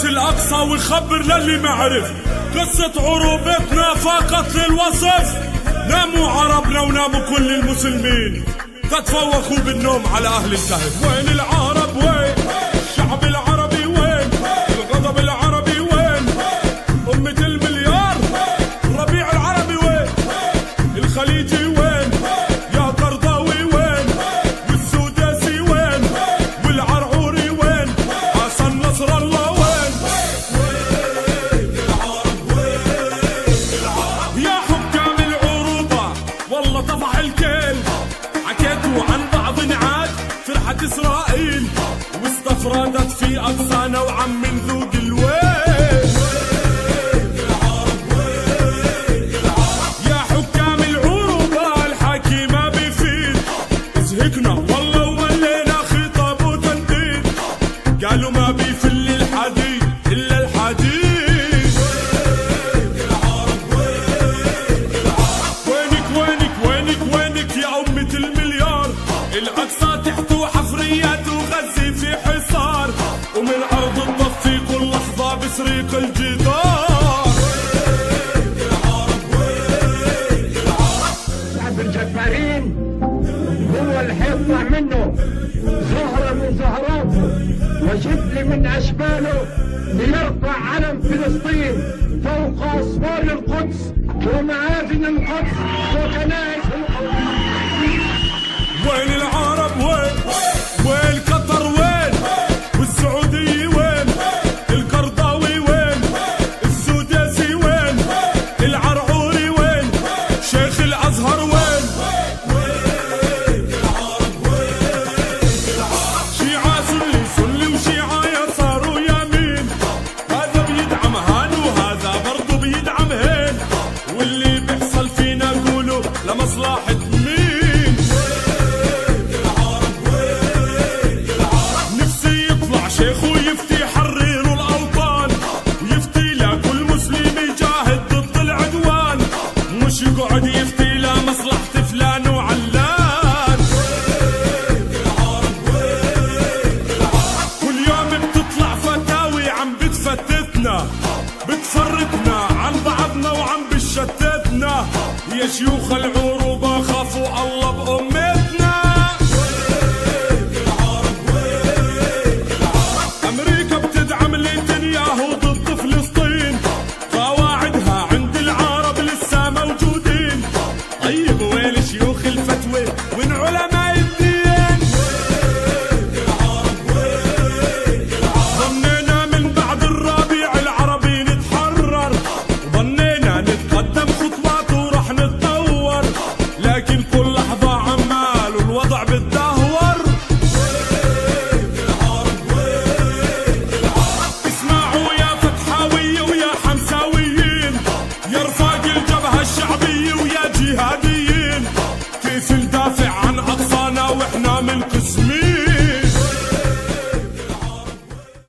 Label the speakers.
Speaker 1: الأقصى ويخبر للي ما عرف قصة عروبتنا فقط للوصف. ناموا عربنا وناموا كل المسلمين، تتفوقوا بالنوم على أهل الكهف. وين العرب وين؟ الشعب العربي وين؟ الغضب العربي وين؟ أمة المليار الربيع العربي وين؟ الخليجي وين؟ يا قرضاوي وين؟ والسوداسي وين؟ والعرعوري وين؟ حسن نصر الله وين؟ يا حكام العروبة والله طفح الكيل، حكيتوا عن بعض نعاد فرحة إسرائيل واستفردت في أقصانا وعم من ذوق الويل. يا حكام العروبة الحكي ما بيفيد، زهقنا والله وملينا خطاب وتنديد، قالوا ما بيفل الحديد إلا الحديد. وينك يا أمة المليار؟ الأقصى تحته حفريات وغزة في حصار، ومن أرض الضفة كل لحظة بسريق الجدار.
Speaker 2: شعب الجبارين هو الحيطة منه، زهرة من زهراته وشبل من أشباله، ليرفع علم فلسطين فوق أسوار القدس ومعادن القدس وكنائس القدس.
Speaker 1: وين العرب وين؟ وين قطر وين؟ والسعودية وين؟ القرضاوي وين؟ السوداسي وين؟ العرعوري وين؟ شيخ الأزهر وين؟ شيعة سني وشيعة يسار ويمين، هذا بيدعم هان وهذا برضو بيدعم هين، واللي بيحصل فينا قولوا لمصلحة مين؟ نفسي يطلع شيخ ويفتي يحرر الأوطان، ويفتي لكل مسلم يجاهد ضد العدوان، مش يقعد يفتي لمصلحة فلان وعلان. كل يوم بتطلع فتاوي عم بتفتتنا، بتفرقنا عن بعضنا وعم بتشتتنا. يا شيوخ العروبة